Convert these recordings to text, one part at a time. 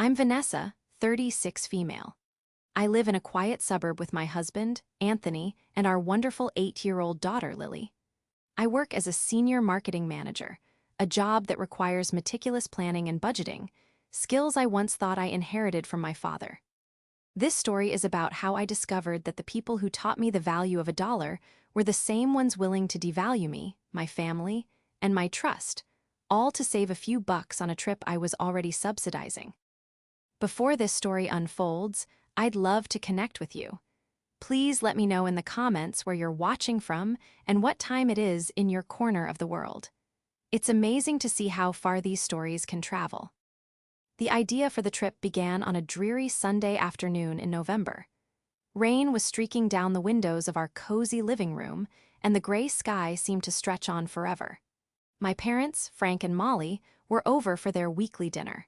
I'm Vanessa, 36 female. I live in a quiet suburb with my husband, Anthony, and our wonderful 8-year-old daughter, Lily. I work as a senior marketing manager, a job that requires meticulous planning and budgeting, skills I once thought I inherited from my father. This story is about how I discovered that the people who taught me the value of a dollar were the same ones willing to devalue me, my family, and my trust, all to save a few bucks on a trip I was already subsidizing. Before this story unfolds, I'd love to connect with you. Please let me know in the comments where you're watching from and what time it is in your corner of the world. It's amazing to see how far these stories can travel. The idea for the trip began on a dreary Sunday afternoon in November. Rain was streaking down the windows of our cozy living room, and the gray sky seemed to stretch on forever. My parents, Frank and Molly, were over for their weekly dinner.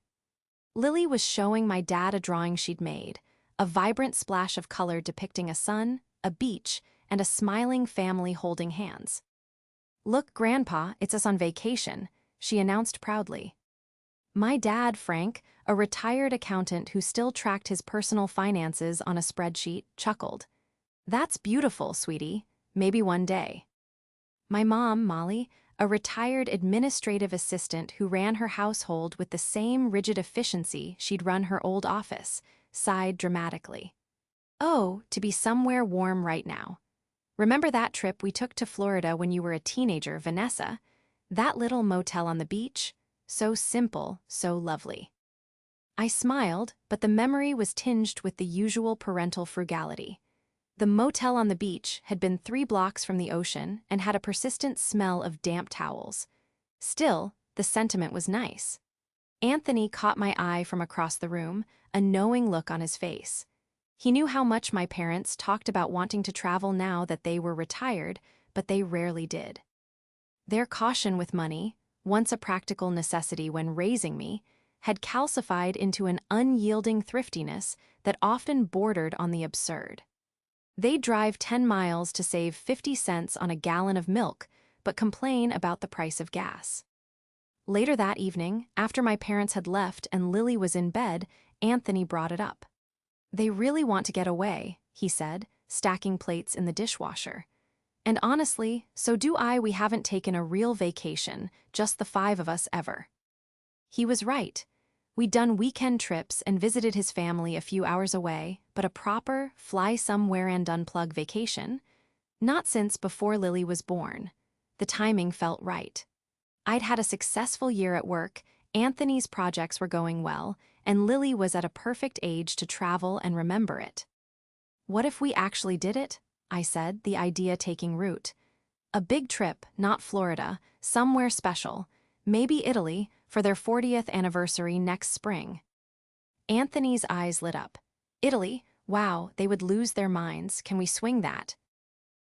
Lily was showing my dad a drawing she'd made, a vibrant splash of color depicting a sun, a beach, and a smiling family holding hands. "Look, Grandpa, it's us on vacation," she announced proudly. My dad, Frank, a retired accountant who still tracked his personal finances on a spreadsheet, chuckled. "That's beautiful, sweetie. Maybe one day." My mom, Molly, a retired administrative assistant who ran her household with the same rigid efficiency she'd run her old office, sighed dramatically. "Oh, to be somewhere warm right now. Remember that trip we took to Florida when you were a teenager, Vanessa? That little motel on the beach? So simple, so lovely." I smiled, but the memory was tinged with the usual parental frugality. The motel on the beach had been 3 blocks from the ocean and had a persistent smell of damp towels. Still, the sentiment was nice. Anthony caught my eye from across the room, a knowing look on his face. He knew how much my parents talked about wanting to travel now that they were retired, but they rarely did. Their caution with money, once a practical necessity when raising me, had calcified into an unyielding thriftiness that often bordered on the absurd. They'd drive 10 miles to save 50 cents on a gallon of milk, but complain about the price of gas. Later that evening, after my parents had left and Lily was in bed, Anthony brought it up. "They really want to get away," he said, stacking plates in the dishwasher. "And honestly, so do I. We haven't taken a real vacation, just the 5 of us ever." He was right. We'd done weekend trips and visited his family a few hours away, but a proper, fly-somewhere-and-unplug vacation? Not since before Lily was born. The timing felt right. I'd had a successful year at work, Anthony's projects were going well, and Lily was at a perfect age to travel and remember it. "What if we actually did it?" I said, the idea taking root. "A big trip, not Florida, somewhere special, maybe Italy, for their 40th anniversary next spring." Anthony's eyes lit up. "Italy? Wow, they would lose their minds. Can we swing that?"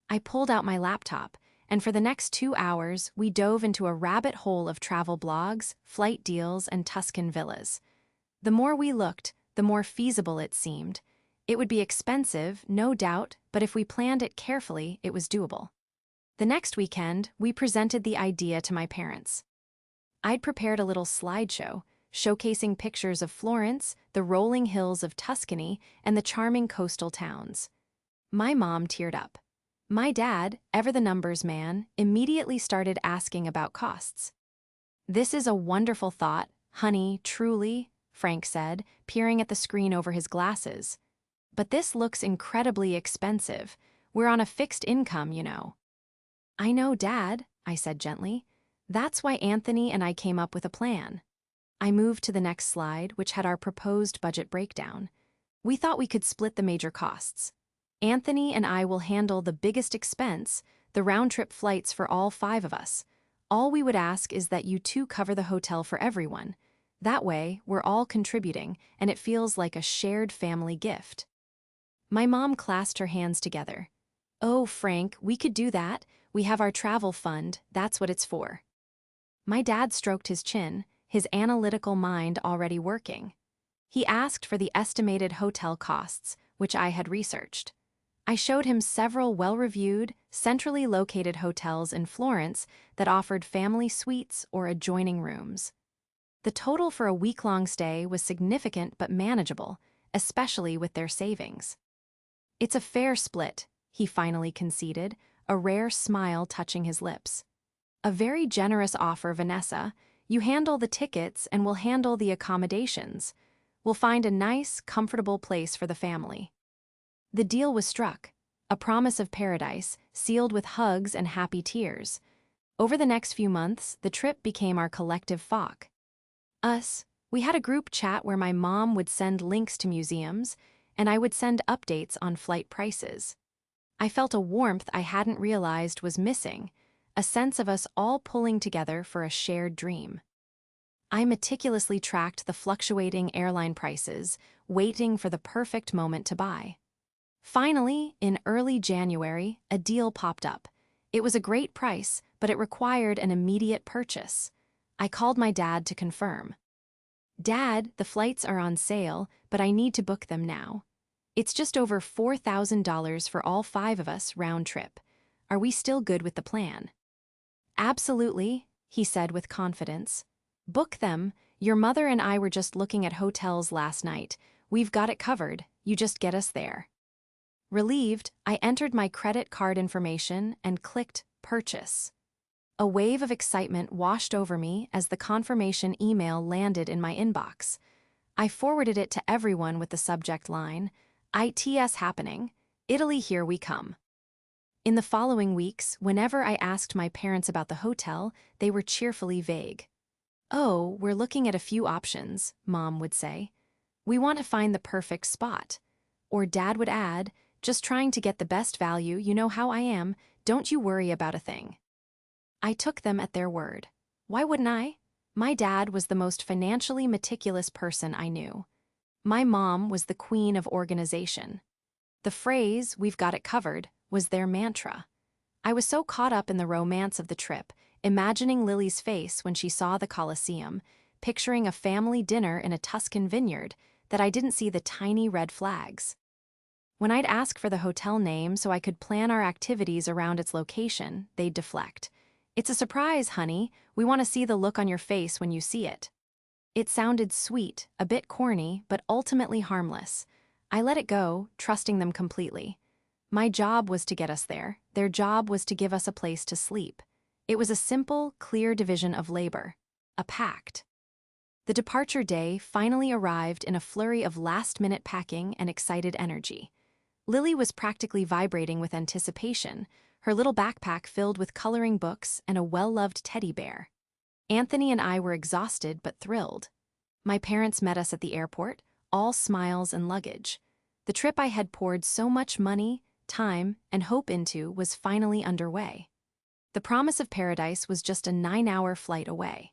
I pulled out my laptop, and for the next 2 hours, we dove into a rabbit hole of travel blogs, flight deals, and Tuscan villas. The more we looked, the more feasible it seemed. It would be expensive, no doubt, but if we planned it carefully, it was doable. The next weekend, we presented the idea to my parents. I'd prepared a little slideshow, showcasing pictures of Florence, the rolling hills of Tuscany, and the charming coastal towns. My mom teared up. My dad, ever the numbers man, immediately started asking about costs. "This is a wonderful thought, honey, truly," Frank said, peering at the screen over his glasses. "But this looks incredibly expensive. We're on a fixed income, you know." "I know, Dad," I said gently. "That's why Anthony and I came up with a plan." I moved to the next slide, which had our proposed budget breakdown. We thought we could split the major costs. Anthony and I will handle the biggest expense, the round-trip flights for all 5 of us. All we would ask is that you 2 cover the hotel for everyone. That way, we're all contributing, and it feels like a shared family gift. My mom clasped her hands together. "Oh, Frank, we could do that. We have our travel fund, that's what it's for." My dad stroked his chin, his analytical mind already working. He asked for the estimated hotel costs, which I had researched. I showed him several well-reviewed, centrally located hotels in Florence that offered family suites or adjoining rooms. The total for a week-long stay was significant but manageable, especially with their savings. "It's a fair split," he finally conceded, a rare smile touching his lips. "A very generous offer, Vanessa. You handle the tickets and we'll handle the accommodations. We'll find a nice, comfortable place for the family." The deal was struck, a promise of paradise, sealed with hugs and happy tears. Over the next few months, the trip became our collective FOC. We had a group chat where my mom would send links to museums, and I would send updates on flight prices. I felt a warmth I hadn't realized was missing, a sense of us all pulling together for a shared dream. I meticulously tracked the fluctuating airline prices, waiting for the perfect moment to buy. Finally, in early January, a deal popped up. It was a great price, but it required an immediate purchase. I called my dad to confirm. "Dad, the flights are on sale, but I need to book them now. It's just over $4,000 for all 5 of us round trip. Are we still good with the plan?" "Absolutely," he said with confidence. "Book them. Your mother and I were just looking at hotels last night. We've got it covered. You just get us there." Relieved, I entered my credit card information and clicked Purchase. A wave of excitement washed over me as the confirmation email landed in my inbox. I forwarded it to everyone with the subject line, "ITS happening. Italy, here we come." In the following weeks, whenever I asked my parents about the hotel, they were cheerfully vague. "Oh, we're looking at a few options," Mom would say. "We want to find the perfect spot." Or Dad would add, "Just trying to get the best value, you know how I am, don't you worry about a thing." I took them at their word. Why wouldn't I? My dad was the most financially meticulous person I knew. My mom was the queen of organization. The phrase, "we've got it covered," was their mantra. I was so caught up in the romance of the trip, imagining Lily's face when she saw the Colosseum, picturing a family dinner in a Tuscan vineyard, that I didn't see the tiny red flags. When I'd ask for the hotel name so I could plan our activities around its location, they'd deflect. "It's a surprise, honey. We want to see the look on your face when you see it." It sounded sweet, a bit corny, but ultimately harmless. I let it go, trusting them completely. My job was to get us there. Their job was to give us a place to sleep. It was a simple, clear division of labor. A pact. The departure day finally arrived in a flurry of last-minute packing and excited energy. Lily was practically vibrating with anticipation, her little backpack filled with coloring books and a well-loved teddy bear. Anthony and I were exhausted but thrilled. My parents met us at the airport, all smiles and luggage. The trip I had poured so much money, time, and hope into was finally underway. The promise of paradise was just a 9-hour flight away.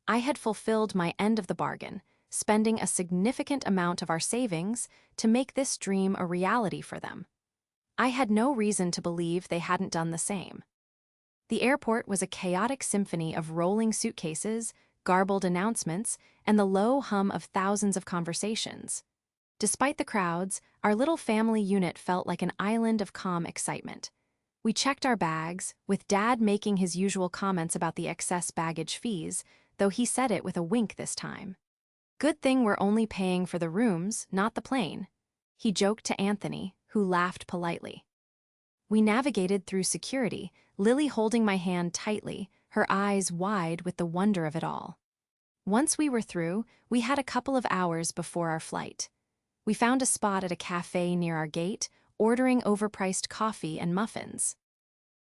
I had fulfilled my end of the bargain, spending a significant amount of our savings to make this dream a reality for them. I had no reason to believe they hadn't done the same. The airport was a chaotic symphony of rolling suitcases, garbled announcements, and the low hum of thousands of conversations. Despite the crowds, our little family unit felt like an island of calm excitement. We checked our bags, with Dad making his usual comments about the excess baggage fees, though he said it with a wink this time. "Good thing we're only paying for the rooms, not the plane," he joked to Anthony, who laughed politely. We navigated through security, Lily holding my hand tightly, her eyes wide with the wonder of it all. Once we were through, we had a couple of hours before our flight. We found a spot at a cafe near our gate, ordering overpriced coffee and muffins.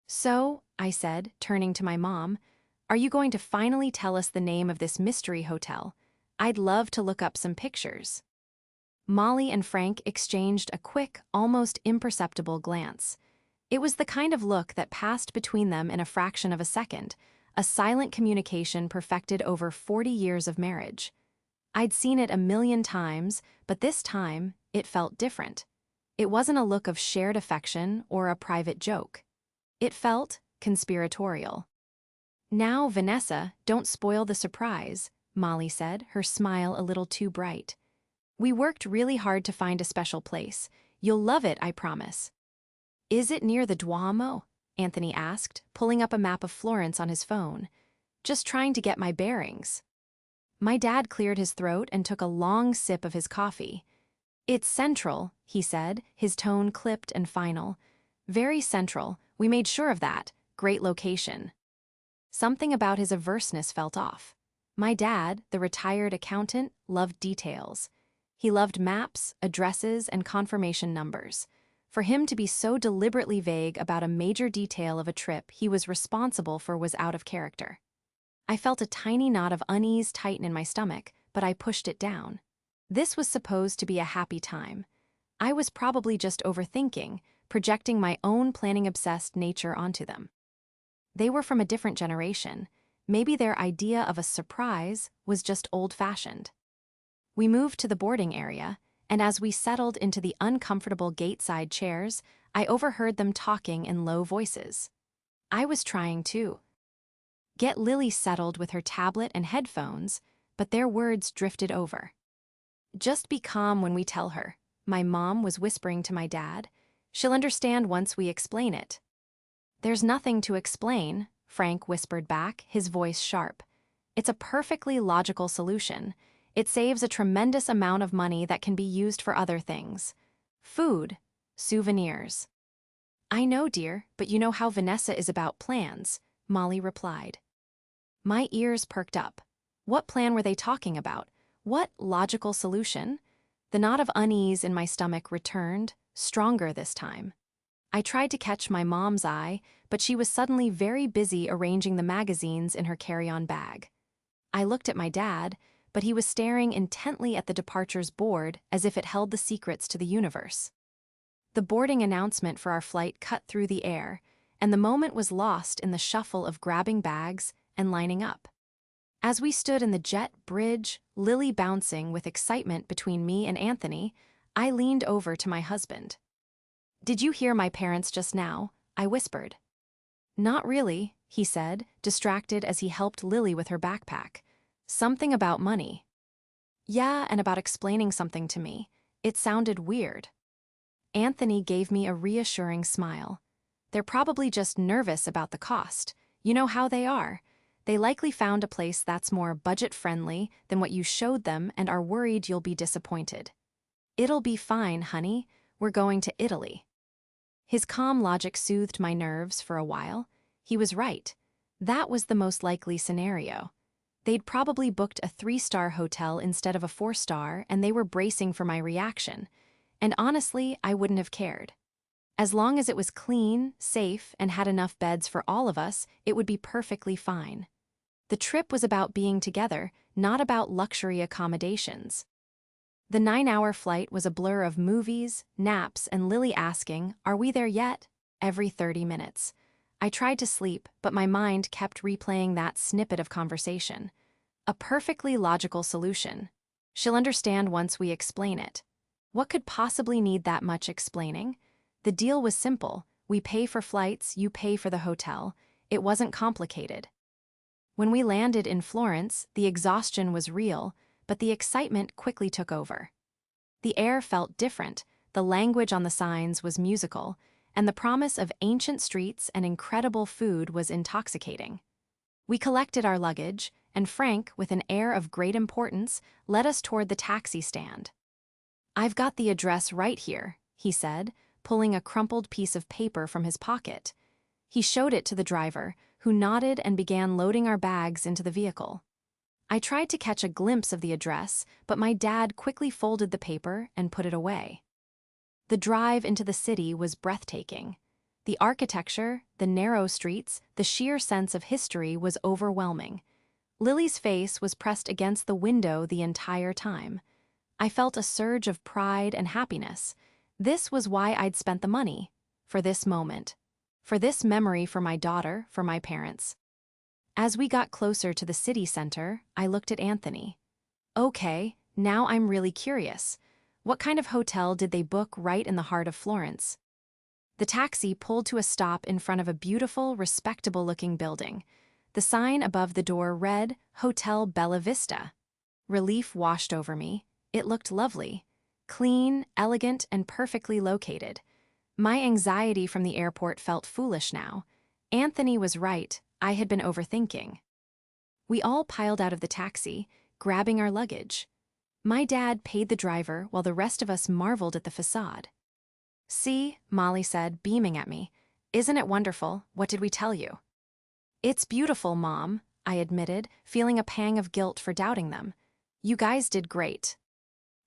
"So," I said, turning to my mom, "are you going to finally tell us the name of this mystery hotel? I'd love to look up some pictures." Molly and Frank exchanged a quick, almost imperceptible glance. It was the kind of look that passed between them in a fraction of a second, a silent communication perfected over 40 years of marriage. I'd seen it a million times, but this time, it felt different. It wasn't a look of shared affection or a private joke. It felt conspiratorial. "Now, Vanessa, don't spoil the surprise," Molly said, her smile a little too bright. "We worked really hard to find a special place. You'll love it, I promise." "Is it near the Duomo?" Anthony asked, pulling up a map of Florence on his phone. "Just trying to get my bearings." My dad cleared his throat and took a long sip of his coffee. "It's central," he said, his tone clipped and final. "Very central. We made sure of that. Great location." Something about his averseness felt off. My dad, the retired accountant, loved details. He loved maps, addresses, and confirmation numbers. For him to be so deliberately vague about a major detail of a trip he was responsible for was out of character. I felt a tiny knot of unease tighten in my stomach, but I pushed it down. This was supposed to be a happy time. I was probably just overthinking, projecting my own planning-obsessed nature onto them. They were from a different generation. Maybe their idea of a surprise was just old-fashioned. We moved to the boarding area, and as we settled into the uncomfortable gate-side chairs, I overheard them talking in low voices. I was trying to get Lily settled with her tablet and headphones, but their words drifted over. "Just be calm when we tell her," my mom was whispering to my dad. "She'll understand once we explain it." "There's nothing to explain," Frank whispered back, his voice sharp. "It's a perfectly logical solution. It saves a tremendous amount of money that can be used for other things. Food, souvenirs." "I know, dear, but you know how Vanessa is about plans," Molly replied. My ears perked up. What plan were they talking about? What logical solution? The knot of unease in my stomach returned, stronger this time. I tried to catch my mom's eye, but she was suddenly very busy arranging the magazines in her carry-on bag. I looked at my dad, but he was staring intently at the departures board as if it held the secrets to the universe. The boarding announcement for our flight cut through the air, and the moment was lost in the shuffle of grabbing bags and lining up. As we stood in the jet bridge, Lily bouncing with excitement between me and Anthony, I leaned over to my husband. "Did you hear my parents just now?" I whispered. "Not really," he said, distracted as he helped Lily with her backpack. "Something about money." "Yeah, and about explaining something to me. It sounded weird." Anthony gave me a reassuring smile. "They're probably just nervous about the cost. You know how they are. They likely found a place that's more budget-friendly than what you showed them and are worried you'll be disappointed." "It'll be fine, honey. We're going to Italy." His calm logic soothed my nerves for a while. He was right. That was the most likely scenario. They'd probably booked a 3-star hotel instead of a 4-star, and they were bracing for my reaction. And honestly, I wouldn't have cared. As long as it was clean, safe, and had enough beds for all of us, it would be perfectly fine. The trip was about being together, not about luxury accommodations. The 9-hour flight was a blur of movies, naps, and Lily asking, "Are we there yet?" every 30 minutes. I tried to sleep, but my mind kept replaying that snippet of conversation. A perfectly logical solution. She'll understand once we explain it. What could possibly need that much explaining? The deal was simple. We pay for flights, you pay for the hotel. It wasn't complicated. When we landed in Florence, the exhaustion was real, but the excitement quickly took over. The air felt different, the language on the signs was musical, and the promise of ancient streets and incredible food was intoxicating. We collected our luggage, and Frank, with an air of great importance, led us toward the taxi stand. "I've got the address right here," he said, pulling a crumpled piece of paper from his pocket. He showed it to the driver, who nodded and began loading our bags into the vehicle. I tried to catch a glimpse of the address, but my dad quickly folded the paper and put it away. The drive into the city was breathtaking. The architecture, the narrow streets, the sheer sense of history was overwhelming. Lily's face was pressed against the window the entire time. I felt a surge of pride and happiness. This was why I'd spent the money. For this moment. For this memory for my daughter, for my parents. As we got closer to the city center, I looked at Anthony. "Okay, now I'm really curious. What kind of hotel did they book right in the heart of Florence?" The taxi pulled to a stop in front of a beautiful, respectable-looking building. The sign above the door read, "Hotel Bella Vista." Relief washed over me. It looked lovely. Clean, elegant, and perfectly located. My anxiety from the airport felt foolish now. Anthony was right. I had been overthinking. We all piled out of the taxi, grabbing our luggage. My dad paid the driver while the rest of us marveled at the facade. "See," Molly said, beaming at me. "Isn't it wonderful? What did we tell you?" "It's beautiful, Mom," I admitted, feeling a pang of guilt for doubting them. "You guys did great."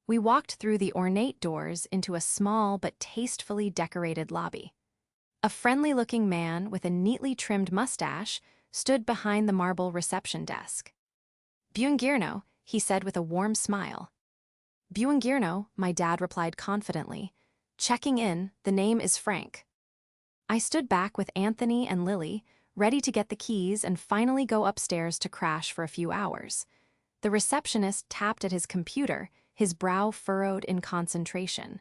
We walked through the ornate doors into a small but tastefully decorated lobby. A friendly-looking man with a neatly trimmed mustache stood behind the marble reception desk. "Buongiorno," he said with a warm smile. "Buongiorno," my dad replied confidently. "Checking in, the name is Frank." I stood back with Anthony and Lily, ready to get the keys and finally go upstairs to crash for a few hours. The receptionist tapped at his computer, his brow furrowed in concentration.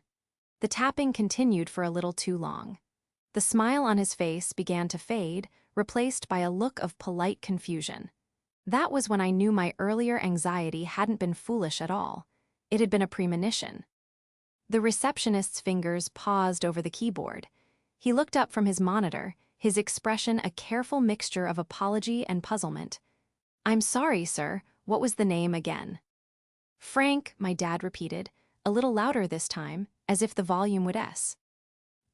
The tapping continued for a little too long. The smile on his face began to fade, replaced by a look of polite confusion. That was when I knew my earlier anxiety hadn't been foolish at all. It had been a premonition. The receptionist's fingers paused over the keyboard. He looked up from his monitor, his expression a careful mixture of apology and puzzlement. "I'm sorry, sir. What was the name again?" "Frank," my dad repeated, a little louder this time, as if the volume would S.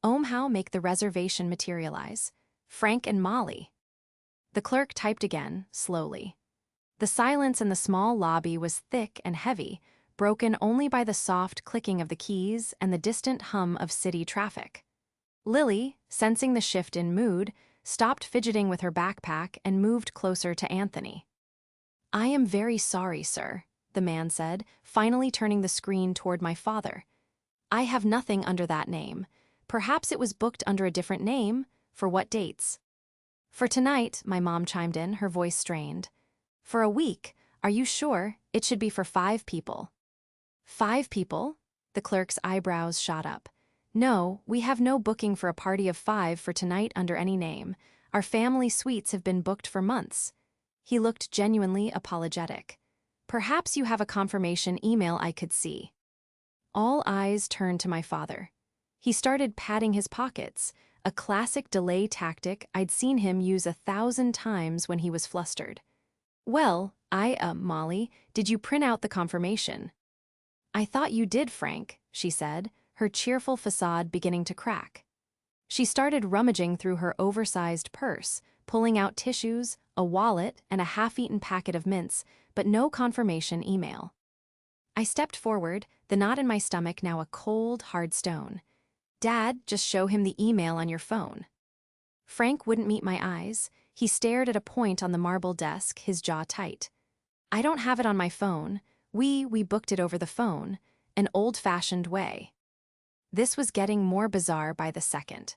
"How make the reservation materialize? Frank and Molly." The clerk typed again, slowly. The silence in the small lobby was thick and heavy, broken only by the soft clicking of the keys and the distant hum of city traffic. Lily, sensing the shift in mood, stopped fidgeting with her backpack and moved closer to Anthony. "I am very sorry, sir," the man said, finally turning the screen toward my father. "I have nothing under that name. Perhaps it was booked under a different name. For what dates?" "For tonight," my mom chimed in, her voice strained. "For a week? Are you sure? It should be for 5 people." "5 people?" The clerk's eyebrows shot up. "No, we have no booking for a party of 5 for tonight under any name. Our family suites have been booked for months." He looked genuinely apologetic. "Perhaps you have a confirmation email I could see." All eyes turned to my father. He started patting his pockets, a classic delay tactic I'd seen him use 1,000 times when he was flustered. "Well, Molly, did you print out the confirmation?" "I thought you did, Frank," she said, her cheerful facade beginning to crack. She started rummaging through her oversized purse, pulling out tissues, a wallet, and a half-eaten packet of mints, but no confirmation email. I stepped forward, the knot in my stomach now a cold, hard stone. "Dad, just show him the email on your phone." Frank wouldn't meet my eyes. He stared at a point on the marble desk, his jaw tight. "I don't have it on my phone. We booked it over the phone, an old-fashioned way." This was getting more bizarre by the second.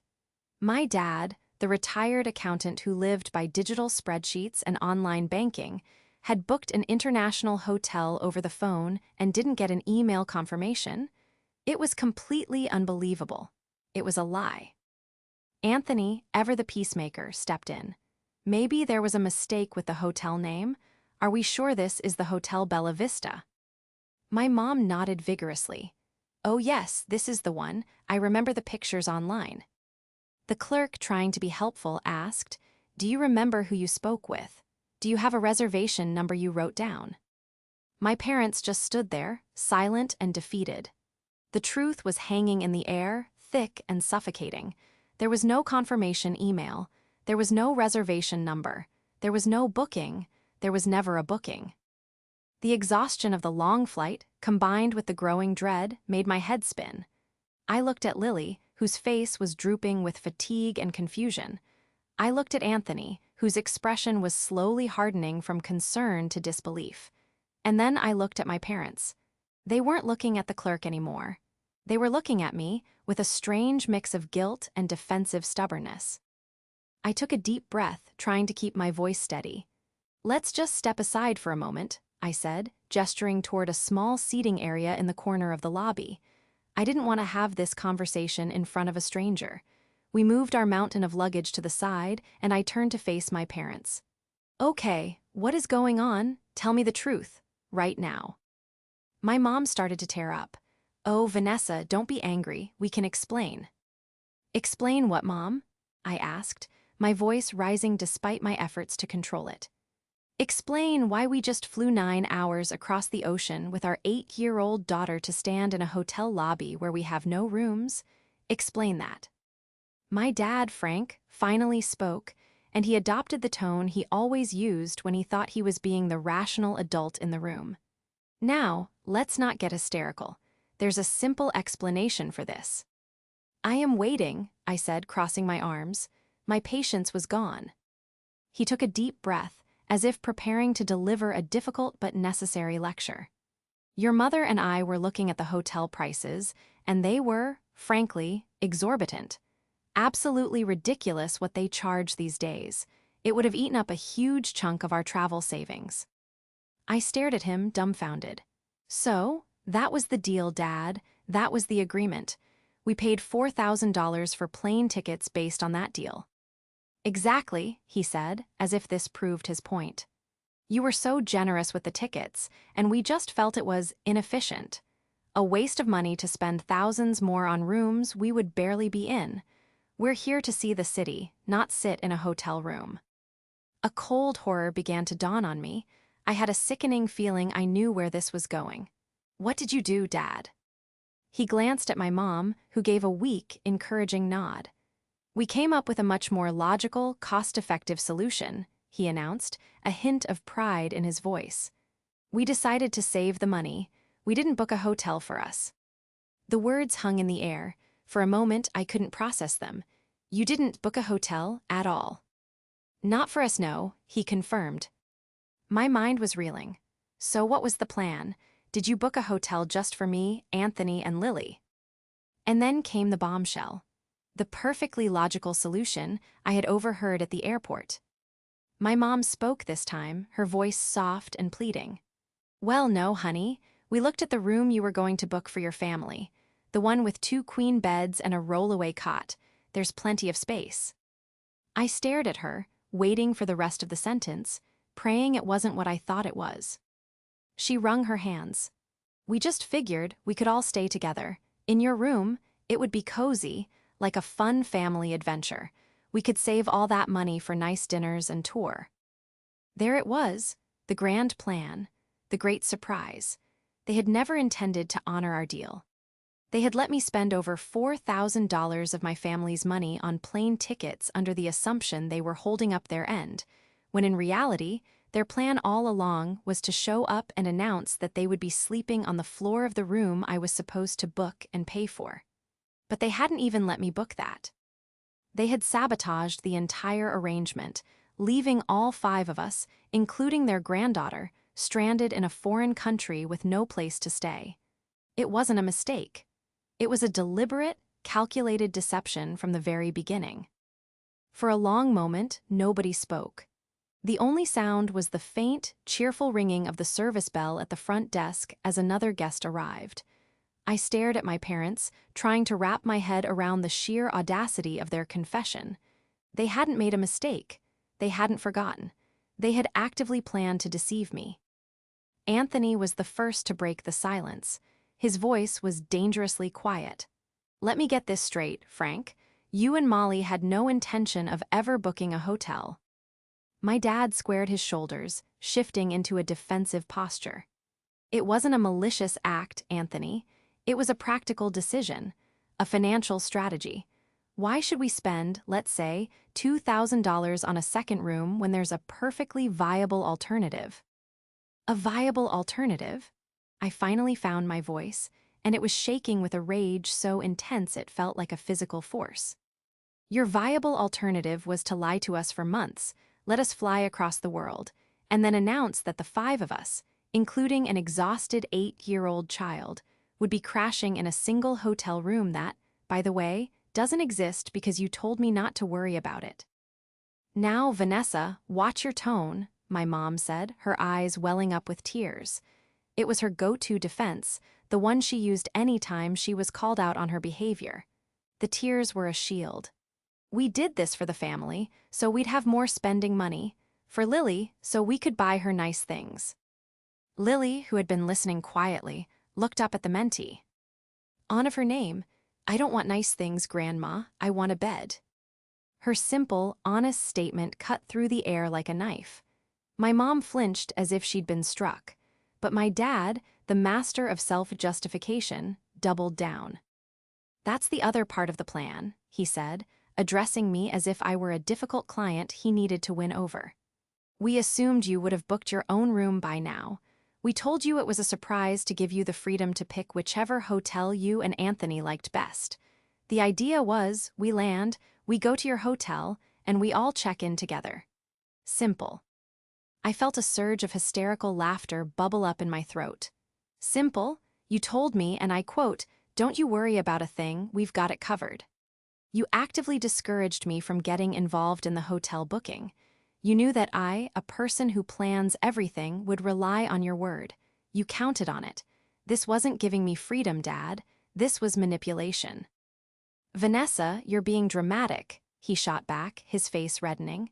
My dad, the retired accountant who lived by digital spreadsheets and online banking, had booked an international hotel over the phone and didn't get an email confirmation. It was completely unbelievable. It was a lie. Anthony, ever the peacemaker, stepped in. "Maybe there was a mistake with the hotel name. Are we sure this is the Hotel Bella Vista?" My mom nodded vigorously. "Oh yes, this is the one. I remember the pictures online." The clerk, trying to be helpful, asked, "Do you remember who you spoke with? Do you have a reservation number you wrote down?" My parents just stood there, silent and defeated. The truth was hanging in the air, thick and suffocating. There was no confirmation email. There was no reservation number. There was no booking. There was never a booking. The exhaustion of the long flight, combined with the growing dread, made my head spin. I looked at Lily, whose face was drooping with fatigue and confusion. I looked at Anthony, whose expression was slowly hardening from concern to disbelief. And then I looked at my parents. They weren't looking at the clerk anymore. They were looking at me with a strange mix of guilt and defensive stubbornness. I took a deep breath, trying to keep my voice steady. "Let's just step aside for a moment," I said, gesturing toward a small seating area in the corner of the lobby. I didn't want to have this conversation in front of a stranger. We moved our mountain of luggage to the side, and I turned to face my parents. "Okay, what is going on? Tell me the truth, right now." My mom started to tear up. "Oh, Vanessa, don't be angry. We can explain." "Explain what, Mom?" I asked, my voice rising despite my efforts to control it. Explain why we just flew 9 hours across the ocean with our 8-year-old daughter to stand in a hotel lobby where we have no rooms. Explain that. My dad, Frank, finally spoke, and he adopted the tone he always used when he thought he was being the rational adult in the room. Now, let's not get hysterical. There's a simple explanation for this. I am waiting, I said, crossing my arms. My patience was gone. He took a deep breath, as if preparing to deliver a difficult but necessary lecture. Your mother and I were looking at the hotel prices, and they were, frankly, exorbitant. Absolutely ridiculous what they charge these days. It would have eaten up a huge chunk of our travel savings. I stared at him, dumbfounded. So, that was the deal, Dad. That was the agreement. We paid $4,000 for plane tickets based on that deal. Exactly, he said, as if this proved his point. You were so generous with the tickets, and we just felt it was inefficient. A waste of money to spend thousands more on rooms we would barely be in. We're here to see the city, not sit in a hotel room. A cold horror began to dawn on me. I had a sickening feeling I knew where this was going. What did you do, Dad? He glanced at my mom, who gave a weak, encouraging nod. We came up with a much more logical, cost-effective solution, he announced, a hint of pride in his voice. We decided to save the money. We didn't book a hotel for us. The words hung in the air. For a moment, I couldn't process them. You didn't book a hotel at all. Not for us, no, he confirmed. My mind was reeling. So what was the plan? Did you book a hotel just for me, Anthony, and Lily? And then came the bombshell. The perfectly logical solution I had overheard at the airport. My mom spoke this time, her voice soft and pleading. Well, no, honey. We looked at the room you were going to book for your family. The one with 2 queen beds and a rollaway cot. There's plenty of space. I stared at her, waiting for the rest of the sentence, praying it wasn't what I thought it was. She wrung her hands. We just figured we could all stay together. In your room, it would be cozy, like a fun family adventure. We could save all that money for nice dinners and tour. There it was, the grand plan, the great surprise. They had never intended to honor our deal. They had let me spend over $4,000 of my family's money on plane tickets under the assumption they were holding up their end, when in reality, their plan all along was to show up and announce that they would be sleeping on the floor of the room I was supposed to book and pay for. But they hadn't even let me book that. They had sabotaged the entire arrangement, leaving all 5 of us, including their granddaughter, stranded in a foreign country with no place to stay. It wasn't a mistake. It was a deliberate, calculated deception from the very beginning. For a long moment, nobody spoke. The only sound was the faint, cheerful ringing of the service bell at the front desk as another guest arrived. I stared at my parents, trying to wrap my head around the sheer audacity of their confession. They hadn't made a mistake. They hadn't forgotten. They had actively planned to deceive me. Anthony was the first to break the silence. His voice was dangerously quiet. Let me get this straight, Frank. You and Molly had no intention of ever booking a hotel. My dad squared his shoulders, shifting into a defensive posture. It wasn't a malicious act, Anthony. It was a practical decision, a financial strategy. Why should we spend, let's say, $2,000 on a second room when there's a perfectly viable alternative? A viable alternative? I finally found my voice, and it was shaking with a rage so intense it felt like a physical force. Your viable alternative was to lie to us for months, let us fly across the world, and then announce that the 5 of us, including an exhausted 8-year-old child, would be crashing in a single hotel room that, by the way, doesn't exist because you told me not to worry about it. Now, Vanessa, watch your tone, my mom said, her eyes welling up with tears. It was her go-to defense, the one she used any time she was called out on her behavior. The tears were a shield. We did this for the family, so we'd have more spending money. For Lily, so we could buy her nice things. Lily, who had been listening quietly, looked up at the mentee. On of her name, I don't want nice things, Grandma, I want a bed. Her simple, honest statement cut through the air like a knife. My mom flinched as if she'd been struck. But my dad, the master of self-justification, doubled down. "That's the other part of the plan," he said, addressing me as if I were a difficult client he needed to win over. "We assumed you would have booked your own room by now. We told you it was a surprise to give you the freedom to pick whichever hotel you and Anthony liked best. The idea was, we land, we go to your hotel, and we all check in together. Simple." I felt a surge of hysterical laughter bubble up in my throat. "Simple? You told me, and I quote, 'Don't you worry about a thing, we've got it covered.' You actively discouraged me from getting involved in the hotel booking. You knew that I, a person who plans everything, would rely on your word. You counted on it. This wasn't giving me freedom, Dad. This was manipulation." "Vanessa, you're being dramatic," he shot back, his face reddening.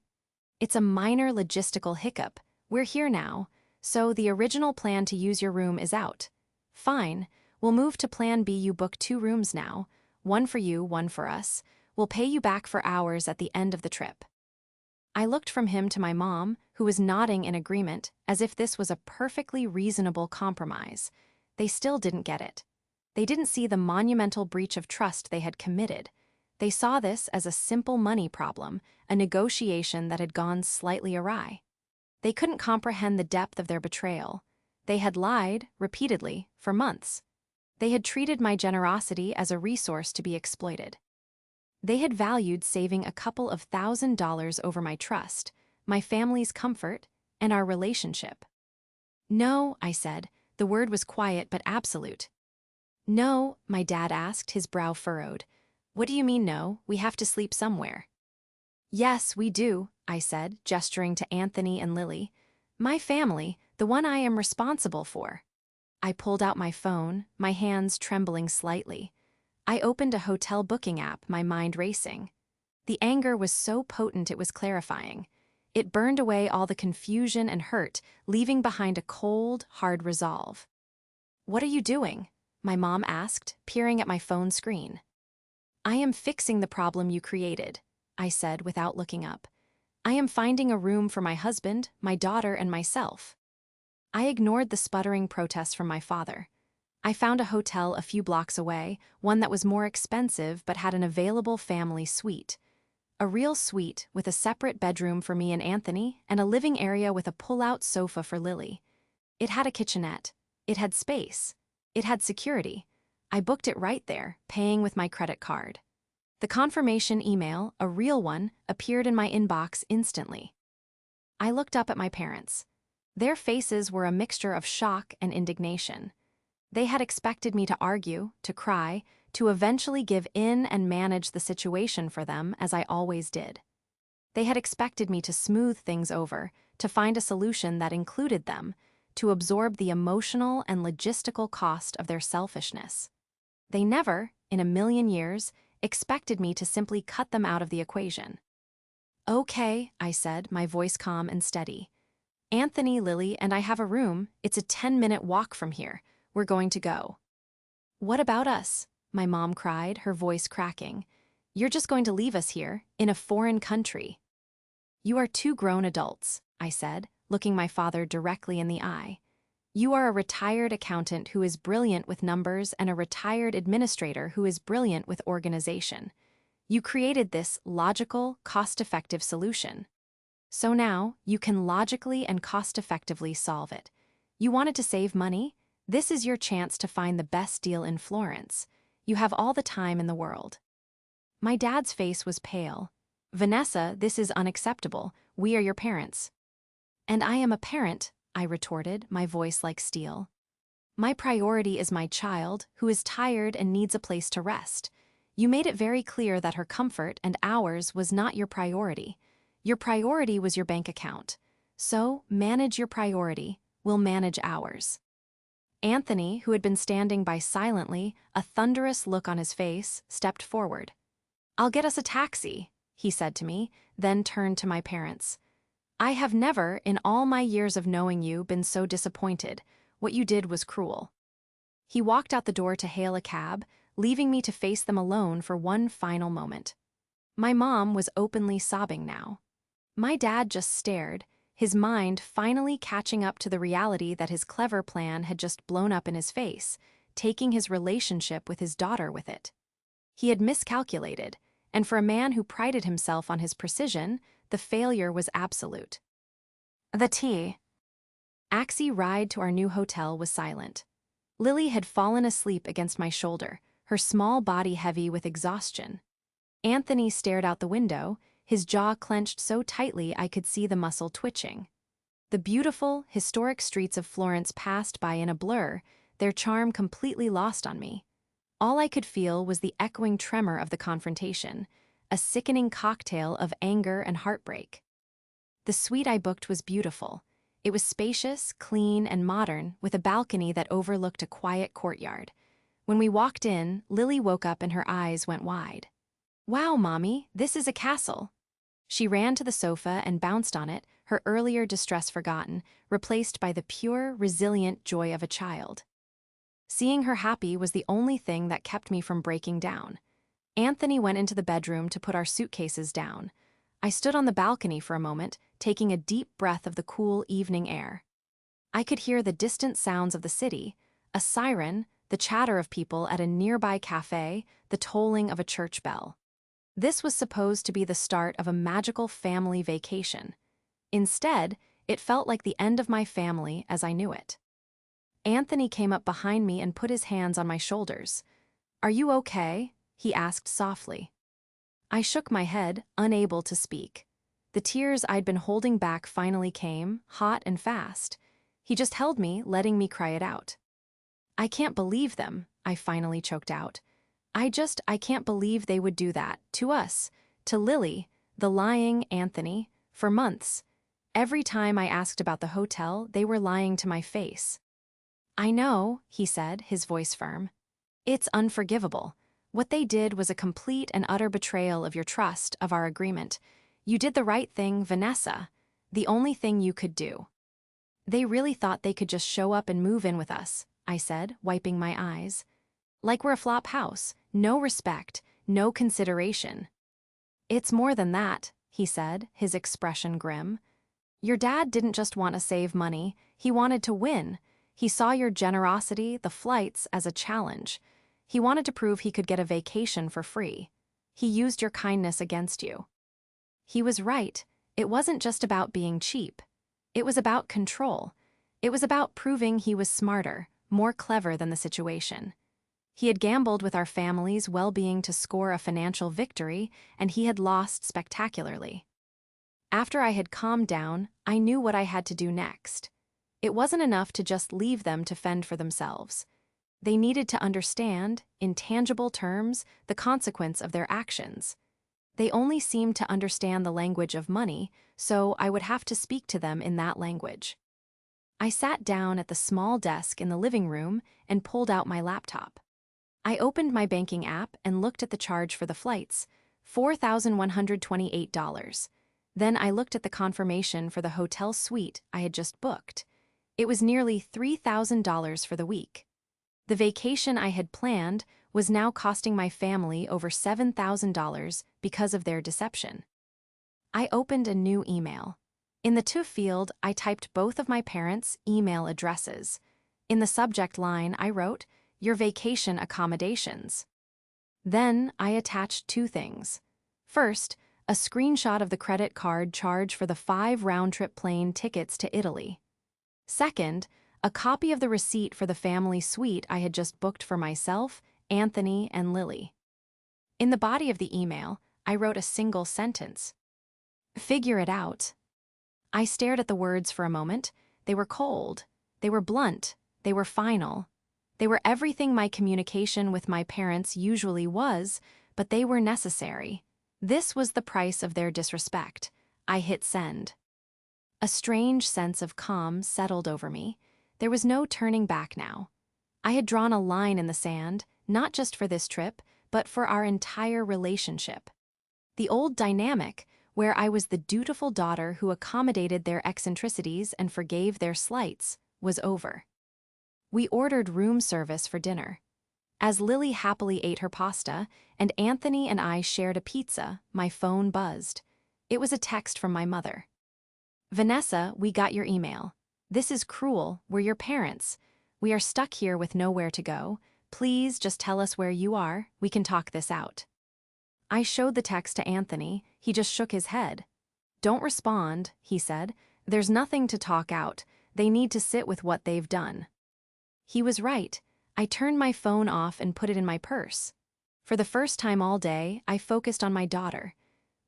"It's a minor logistical hiccup. We're here now, so the original plan to use your room is out. Fine, we'll move to plan B. You book 2 rooms now, one for you, one for us. We'll pay you back for hours at the end of the trip." I looked from him to my mom, who was nodding in agreement, as if this was a perfectly reasonable compromise. They still didn't get it. They didn't see the monumental breach of trust they had committed. They saw this as a simple money problem, a negotiation that had gone slightly awry. They couldn't comprehend the depth of their betrayal. They had lied, repeatedly, for months. They had treated my generosity as a resource to be exploited. They had valued saving a couple of $1,000s over my trust, my family's comfort, and our relationship. "No," I said. The word was quiet but absolute. "No," my dad asked, his brow furrowed. "What do you mean no? We have to sleep somewhere." "Yes, we do," I said, gesturing to Anthony and Lily. "My family, the one I am responsible for." I pulled out my phone, my hands trembling slightly. I opened a hotel booking app, my mind racing. The anger was so potent it was clarifying. It burned away all the confusion and hurt, leaving behind a cold, hard resolve. "What are you doing?" my mom asked, peering at my phone screen. "I am fixing the problem you created," I said without looking up. "I am finding a room for my husband, my daughter, and myself." I ignored the sputtering protests from my father. I found a hotel a few blocks away, one that was more expensive but had an available family suite. A real suite with a separate bedroom for me and Anthony and a living area with a pull-out sofa for Lily. It had a kitchenette. It had space. It had security. I booked it right there, paying with my credit card. The confirmation email, a real one, appeared in my inbox instantly. I looked up at my parents. Their faces were a mixture of shock and indignation. They had expected me to argue, to cry, to eventually give in and manage the situation for them as I always did. They had expected me to smooth things over, to find a solution that included them, to absorb the emotional and logistical cost of their selfishness. They never, in a million years, expected me to simply cut them out of the equation. "Okay," I said, my voice calm and steady. "Anthony, Lily, and I have a room. It's a 10-minute walk from here. We're going to go." "What about us?" my mom cried, her voice cracking. "You're just going to leave us here, in a foreign country." "You are 2 grown adults," I said, looking my father directly in the eye. "You are a retired accountant who is brilliant with numbers and a retired administrator who is brilliant with organization. You created this logical, cost-effective solution. So now, you can logically and cost-effectively solve it. You wanted to save money? This is your chance to find the best deal in Florence. You have all the time in the world." My dad's face was pale. "Vanessa, this is unacceptable. We are your parents." "And I am a parent," I retorted, my voice like steel. "My priority is my child, who is tired and needs a place to rest. You made it very clear that her comfort and ours was not your priority. Your priority was your bank account. So, manage your priority, we'll manage ours." Anthony, who had been standing by silently, a thunderous look on his face, stepped forward. "I'll get us a taxi," he said to me, then turned to my parents. "I have never, in all my years of knowing you, been so disappointed. What you did was cruel." He walked out the door to hail a cab, leaving me to face them alone for one final moment. My mom was openly sobbing now. My dad just stared, his mind finally catching up to the reality that his clever plan had just blown up in his face, taking his relationship with his daughter with it. He had miscalculated, and for a man who prided himself on his precision, the failure was absolute. The tea. Taxi ride to our new hotel was silent. Lily had fallen asleep against my shoulder, her small body heavy with exhaustion. Anthony stared out the window, his jaw clenched so tightly I could see the muscle twitching. The beautiful, historic streets of Florence passed by in a blur, their charm completely lost on me. All I could feel was the echoing tremor of the confrontation, a sickening cocktail of anger and heartbreak. The suite I booked was beautiful. It was spacious, clean, and modern, with a balcony that overlooked a quiet courtyard. When we walked in, Lily woke up and her eyes went wide. "Wow, Mommy, this is a castle." She ran to the sofa and bounced on it, her earlier distress forgotten, replaced by the pure, resilient joy of a child. Seeing her happy was the only thing that kept me from breaking down. Anthony went into the bedroom to put our suitcases down. I stood on the balcony for a moment, taking a deep breath of the cool evening air. I could hear the distant sounds of the city, a siren, the chatter of people at a nearby cafe, the tolling of a church bell. This was supposed to be the start of a magical family vacation. Instead, it felt like the end of my family as I knew it. Anthony came up behind me and put his hands on my shoulders. "Are you okay?" he asked softly. I shook my head, unable to speak. The tears I'd been holding back finally came, hot and fast. He just held me, letting me cry it out. "I can't believe them," I finally choked out. I can't believe they would do that, to us, to Lily, the lying Anthony, for months. Every time I asked about the hotel, they were lying to my face. "I know," he said, his voice firm. "It's unforgivable. What they did was a complete and utter betrayal of your trust, of our agreement. You did the right thing, Vanessa. The only thing you could do." "They really thought they could just show up and move in with us," I said, wiping my eyes. "Like we're a flop house, no respect, no consideration." "It's more than that," he said, his expression grim. "Your dad didn't just want to save money, he wanted to win. He saw your generosity, the flights, as a challenge. He wanted to prove he could get a vacation for free. He used your kindness against you." He was right. It wasn't just about being cheap. It was about control. It was about proving he was smarter, more clever than the situation. He had gambled with our family's well-being to score a financial victory, and he had lost spectacularly. After I had calmed down, I knew what I had to do next. It wasn't enough to just leave them to fend for themselves. They needed to understand, in tangible terms, the consequence of their actions. They only seemed to understand the language of money, so I would have to speak to them in that language. I sat down at the small desk in the living room and pulled out my laptop. I opened my banking app and looked at the charge for the flights, $4,128. Then I looked at the confirmation for the hotel suite I had just booked. It was nearly $3,000 for the week. The vacation I had planned was now costing my family over $7,000 because of their deception. I opened a new email. In the to field, I typed both of my parents' email addresses. In the subject line, I wrote, "Your vacation accommodations." Then I attached two things. First, a screenshot of the credit card charge for the 5 round-trip plane tickets to Italy. Second, a copy of the receipt for the family suite I had just booked for myself, Anthony, and Lily. In the body of the email, I wrote a single sentence. "Figure it out." I stared at the words for a moment. They were cold. They were blunt. They were final. They were everything my communication with my parents usually was, but they were necessary. This was the price of their disrespect. I hit send. A strange sense of calm settled over me. There was no turning back now. I had drawn a line in the sand, not just for this trip, but for our entire relationship. The old dynamic, where I was the dutiful daughter who accommodated their eccentricities and forgave their slights, was over. We ordered room service for dinner. As Lily happily ate her pasta, and Anthony and I shared a pizza, my phone buzzed. It was a text from my mother. Vanessa, we got your email. This is cruel. We're your parents. We are stuck here with nowhere to go. Please just tell us where you are. We can talk this out. I showed the text to Anthony. He just shook his head. Don't respond, he said. There's nothing to talk out. They need to sit with what they've done. He was right. I turned my phone off and put it in my purse. For the first time all day, I focused on my daughter.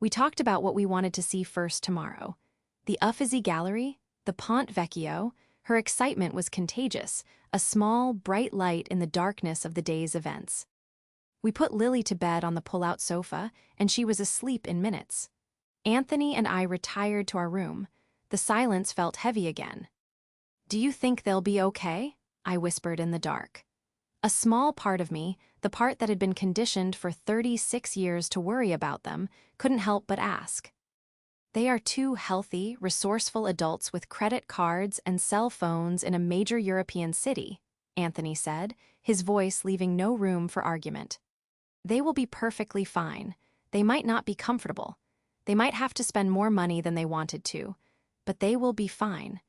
We talked about what we wanted to see first tomorrow. The Uffizi Gallery, the Ponte Vecchio. Her excitement was contagious, a small, bright light in the darkness of the day's events. We put Lily to bed on the pull-out sofa, and she was asleep in minutes. Anthony and I retired to our room. The silence felt heavy again. Do you think they'll be okay? I whispered in the dark. A small part of me, the part that had been conditioned for 36 years to worry about them, couldn't help but ask. They are two healthy, resourceful adults with credit cards and cell phones in a major European city, Anthony said, his voice leaving no room for argument. They will be perfectly fine. They might not be comfortable. They might have to spend more money than they wanted to, but they will be fine.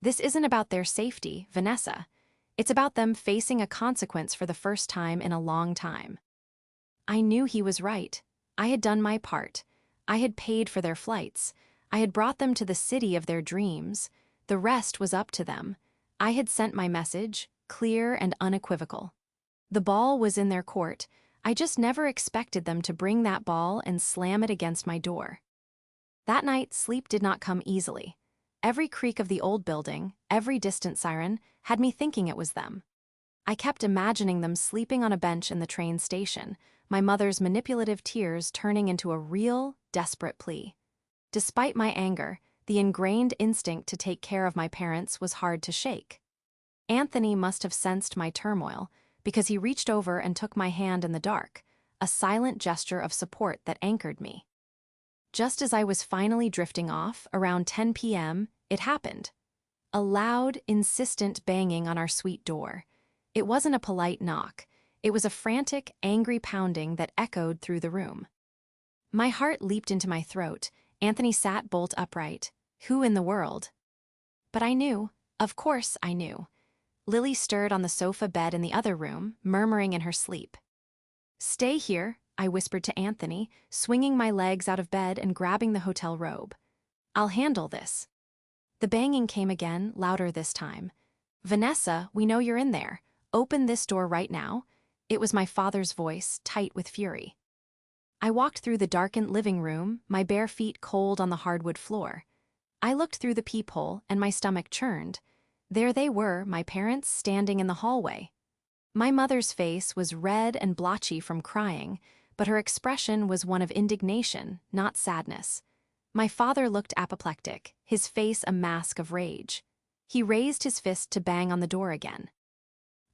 This isn't about their safety, Vanessa. It's about them facing a consequence for the first time in a long time. I knew he was right. I had done my part. I had paid for their flights. I had brought them to the city of their dreams. The rest was up to them. I had sent my message, clear and unequivocal. The ball was in their court. I just never expected them to bring that ball and slam it against my door. That night, sleep did not come easily. Every creak of the old building, every distant siren, had me thinking it was them. I kept imagining them sleeping on a bench in the train station, my mother's manipulative tears turning into a real, desperate plea. Despite my anger, the ingrained instinct to take care of my parents was hard to shake. Anthony must have sensed my turmoil, because he reached over and took my hand in the dark, a silent gesture of support that anchored me. Just as I was finally drifting off, around 10 p.m., it happened. A loud, insistent banging on our suite door. It wasn't a polite knock. It was a frantic, angry pounding that echoed through the room. My heart leaped into my throat. Anthony sat bolt upright. Who in the world? But I knew. Of course I knew. Lily stirred on the sofa bed in the other room, murmuring in her sleep. Stay here, I whispered to Anthony, swinging my legs out of bed and grabbing the hotel robe. I'll handle this. The banging came again, louder this time. Vanessa, we know you're in there. Open this door right now. It was my father's voice, tight with fury. I walked through the darkened living room, my bare feet cold on the hardwood floor. I looked through the peephole, and my stomach churned. There they were, my parents, standing in the hallway. My mother's face was red and blotchy from crying, but her expression was one of indignation, not sadness. My father looked apoplectic, his face a mask of rage. He raised his fist to bang on the door again.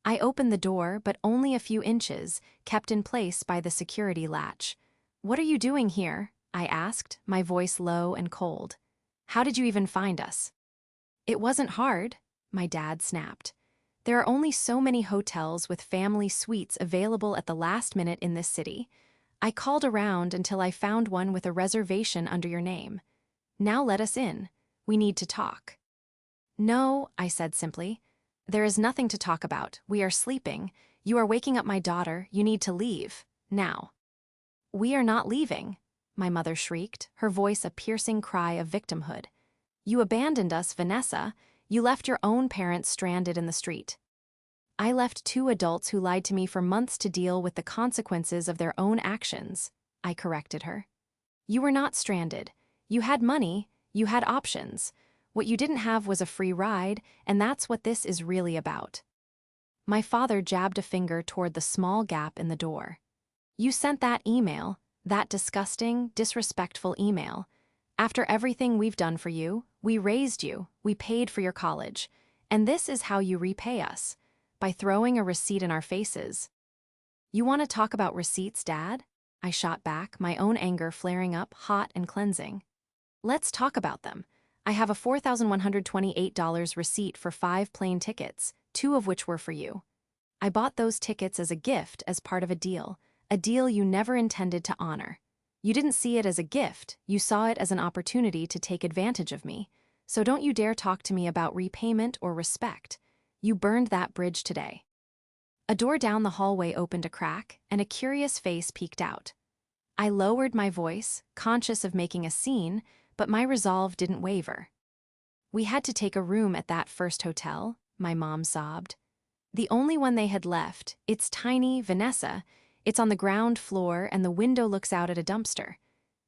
I opened the door, but only a few inches, kept in place by the security latch. What are you doing here? I asked, my voice low and cold. How did you even find us? It wasn't hard, my dad snapped. There are only so many hotels with family suites available at the last minute in this city. I called around until I found one with a reservation under your name. Now let us in. We need to talk. No, I said simply. There is nothing to talk about. We are sleeping. You are waking up my daughter. You need to leave. Now. We are not leaving, my mother shrieked, her voice a piercing cry of victimhood. You abandoned us, Vanessa. You left your own parents stranded in the street. I left two adults who lied to me for months to deal with the consequences of their own actions, I corrected her. You were not stranded. You had money. You had options. What you didn't have was a free ride, and that's what this is really about. My father jabbed a finger toward the small gap in the door. You sent that email, that disgusting, disrespectful email. After everything we've done for you, we raised you, we paid for your college, and this is how you repay us, by throwing a receipt in our faces. You want to talk about receipts, Dad? I shot back, my own anger flaring up, hot and cleansing. Let's talk about them. I have a $4,128 receipt for 5 plane tickets, 2 of which were for you. I bought those tickets as a gift as part of a deal you never intended to honor. You didn't see it as a gift, you saw it as an opportunity to take advantage of me. So don't you dare talk to me about repayment or respect. You burned that bridge today. A door down the hallway opened a crack, and a curious face peeked out. I lowered my voice, conscious of making a scene, but my resolve didn't waver. We had to take a room at that first hotel, my mom sobbed. The only one they had left, it's tiny, Vanessa. It's on the ground floor and the window looks out at a dumpster.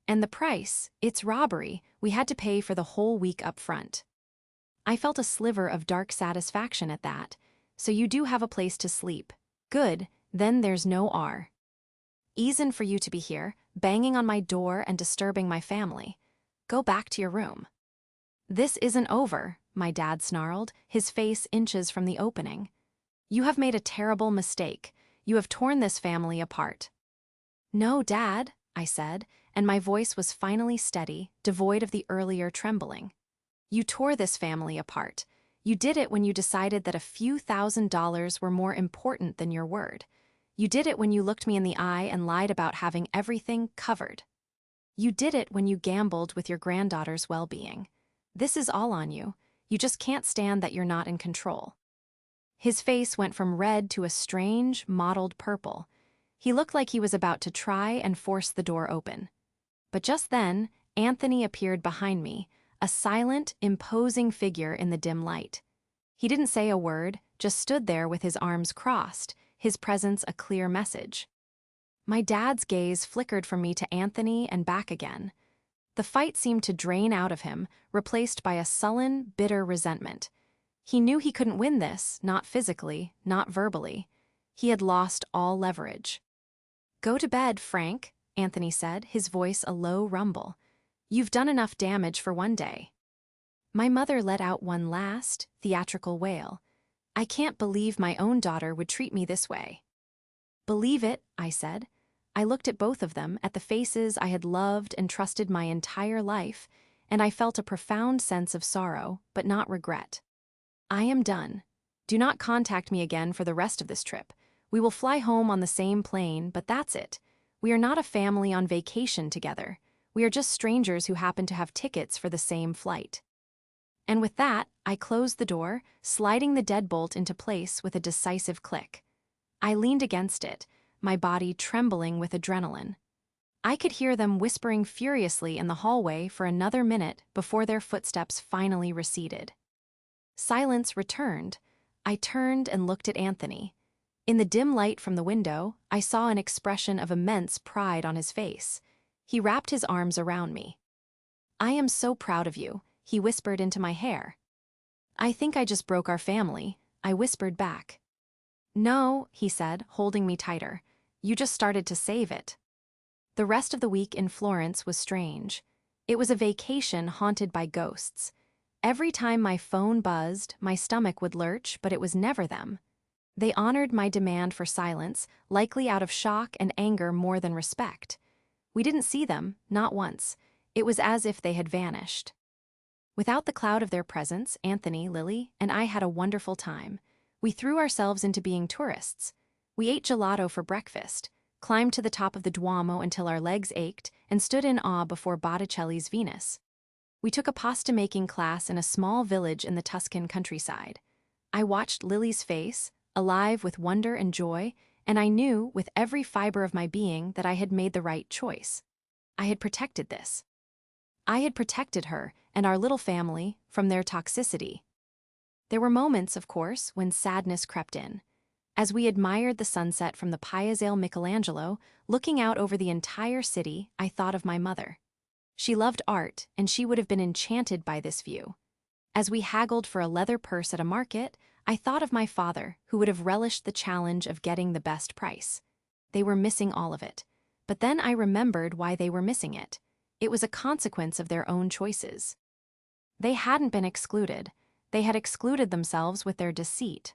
And the price, it's robbery, we had to pay for the whole week up front. I felt a sliver of dark satisfaction at that. So you do have a place to sleep. Good, then there's no R. Easin for you to be here, banging on my door and disturbing my family. Go back to your room. This isn't over, my dad snarled, his face inches from the opening. You have made a terrible mistake. You have torn this family apart. No, Dad, I said, and my voice was finally steady, devoid of the earlier trembling. You tore this family apart. You did it when you decided that a few $1,000s were more important than your word. You did it when you looked me in the eye and lied about having everything covered. You did it when you gambled with your granddaughter's well-being. This is all on you. You just can't stand that you're not in control. His face went from red to a strange, mottled purple. He looked like he was about to try and force the door open. But just then, Anthony appeared behind me, a silent, imposing figure in the dim light. He didn't say a word, just stood there with his arms crossed, his presence a clear message. My dad's gaze flickered from me to Anthony and back again. The fight seemed to drain out of him, replaced by a sullen, bitter resentment. He knew he couldn't win this, not physically, not verbally. He had lost all leverage. Go to bed, Frank, Anthony said, his voice a low rumble. You've done enough damage for one day. My mother let out one last, theatrical wail. I can't believe my own daughter would treat me this way. Believe it, I said. I looked at both of them, at the faces I had loved and trusted my entire life, and I felt a profound sense of sorrow, but not regret. I am done. Do not contact me again for the rest of this trip. We will fly home on the same plane, but that's it. We are not a family on vacation together. We are just strangers who happen to have tickets for the same flight. And with that, I closed the door, sliding the deadbolt into place with a decisive click. I leaned against it, my body trembling with adrenaline. I could hear them whispering furiously in the hallway for another minute before their footsteps finally receded. Silence returned. I turned and looked at Anthony. In the dim light from the window, I saw an expression of immense pride on his face. He wrapped his arms around me. I am so proud of you, he whispered into my hair. I think I just broke our family, I whispered back. No, he said, holding me tighter. You just started to save it. The rest of the week in Florence was strange. It was a vacation haunted by ghosts. Every time my phone buzzed, my stomach would lurch, but it was never them. They honored my demand for silence, likely out of shock and anger more than respect. We didn't see them, not once. It was as if they had vanished. Without the cloud of their presence, Anthony, Lily, and I had a wonderful time. We threw ourselves into being tourists. We ate gelato for breakfast, climbed to the top of the Duomo until our legs ached, and stood in awe before Botticelli's Venus. We took a pasta-making class in a small village in the Tuscan countryside. I watched Lily's face, alive with wonder and joy, and I knew, with every fiber of my being, that I had made the right choice. I had protected this. I had protected her and our little family from their toxicity. There were moments, of course, when sadness crept in. As we admired the sunset from the Piazzale Michelangelo, looking out over the entire city, I thought of my mother. She loved art, and she would have been enchanted by this view. As we haggled for a leather purse at a market, I thought of my father, who would have relished the challenge of getting the best price. They were missing all of it. But then I remembered why they were missing it. It was a consequence of their own choices. They hadn't been excluded. They had excluded themselves with their deceit.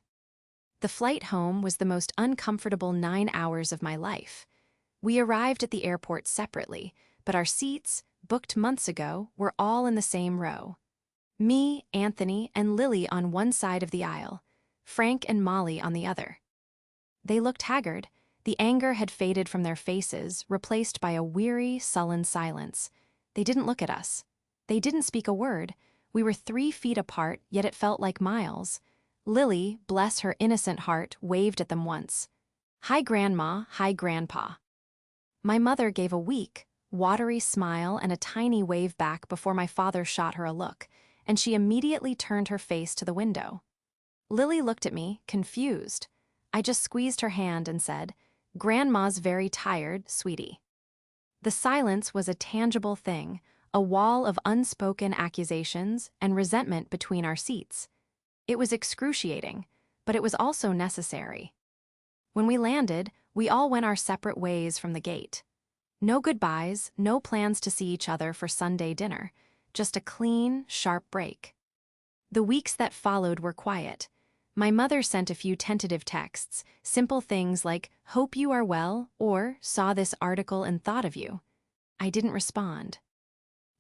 The flight home was the most uncomfortable 9 hours of my life. We arrived at the airport separately, but our seats, booked months ago, were all in the same row. Me, Anthony, and Lily on one side of the aisle, Frank and Molly on the other. They looked haggard. The anger had faded from their faces, replaced by a weary, sullen silence. They didn't look at us. They didn't speak a word. We were 3 feet apart, yet it felt like miles. Lily, bless her innocent heart, waved at them once. "Hi, Grandma, hi, Grandpa." My mother gave a weak, watery smile and a tiny wave back before my father shot her a look, and she immediately turned her face to the window. Lily looked at me, confused. I just squeezed her hand and said, "Grandma's very tired, sweetie." The silence was a tangible thing, a wall of unspoken accusations and resentment between our seats. It was excruciating, but it was also necessary. When we landed, we all went our separate ways from the gate. No goodbyes, no plans to see each other for Sunday dinner, just a clean, sharp break. The weeks that followed were quiet. My mother sent a few tentative texts, simple things like, "Hope you are well," or "Saw this article and thought of you." I didn't respond.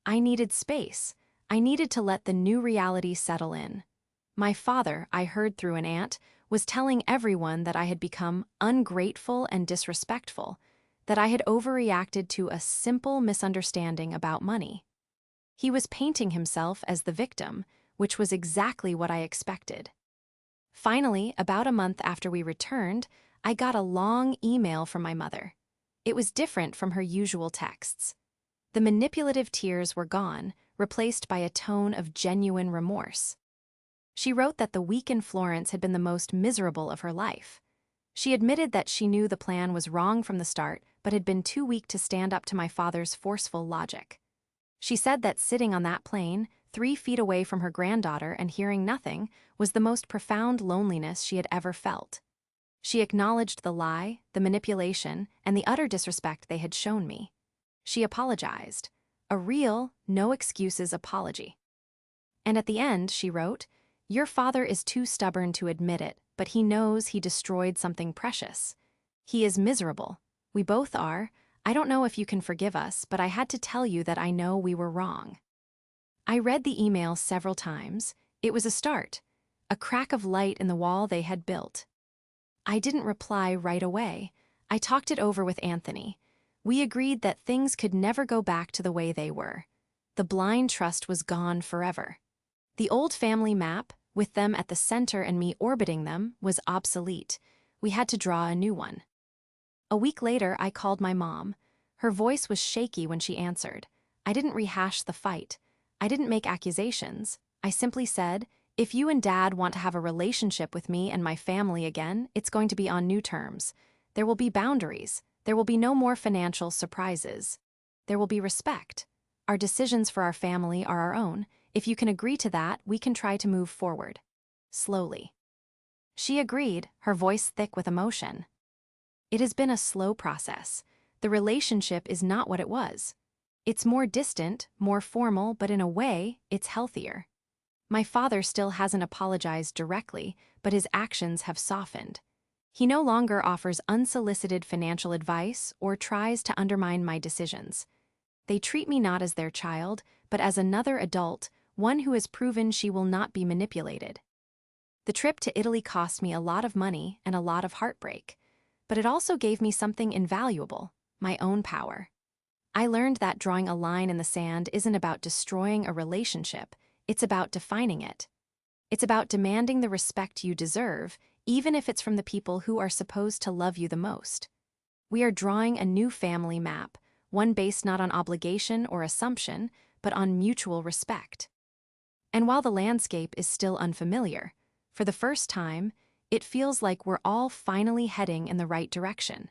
I needed space. I needed to let the new reality settle in. My father, I heard through an aunt, was telling everyone that I had become ungrateful and disrespectful, that I had overreacted to a simple misunderstanding about money. He was painting himself as the victim, which was exactly what I expected. Finally, about a month after we returned, I got a long email from my mother. It was different from her usual texts. The manipulative tears were gone, replaced by a tone of genuine remorse. She wrote that the week in Florence had been the most miserable of her life. She admitted that she knew the plan was wrong from the start, but had been too weak to stand up to my father's forceful logic. She said that sitting on that plane, 3 feet away from her granddaughter and hearing nothing, was the most profound loneliness she had ever felt. She acknowledged the lie, the manipulation, and the utter disrespect they had shown me. She apologized. A real, no excuses apology. And at the end, she wrote, "Your father is too stubborn to admit it, but he knows he destroyed something precious. He is miserable. We both are. I don't know if you can forgive us, but I had to tell you that I know we were wrong." I read the email several times. It was a start, a crack of light in the wall they had built. I didn't reply right away. I talked it over with Anthony. We agreed that things could never go back to the way they were. The blind trust was gone forever. The old family map, with them at the center and me orbiting them, was obsolete. We had to draw a new one. A week later, I called my mom. Her voice was shaky when she answered. I didn't rehash the fight. I didn't make accusations. I simply said, "If you and Dad want to have a relationship with me and my family again, it's going to be on new terms. There will be boundaries. There will be no more financial surprises. There will be respect. Our decisions for our family are our own. If you can agree to that, we can try to move forward." Slowly. She agreed, her voice thick with emotion. It has been a slow process. The relationship is not what it was. It's more distant, more formal, but in a way, it's healthier. My father still hasn't apologized directly, but his actions have softened. He no longer offers unsolicited financial advice or tries to undermine my decisions. They treat me not as their child, but as another adult, one who has proven she will not be manipulated. The trip to Italy cost me a lot of money and a lot of heartbreak, but it also gave me something invaluable, my own power. I learned that drawing a line in the sand isn't about destroying a relationship, it's about defining it. It's about demanding the respect you deserve, even if it's from the people who are supposed to love you the most. We are drawing a new family map, one based not on obligation or assumption, but on mutual respect. And while the landscape is still unfamiliar, for the first time, it feels like we're all finally heading in the right direction.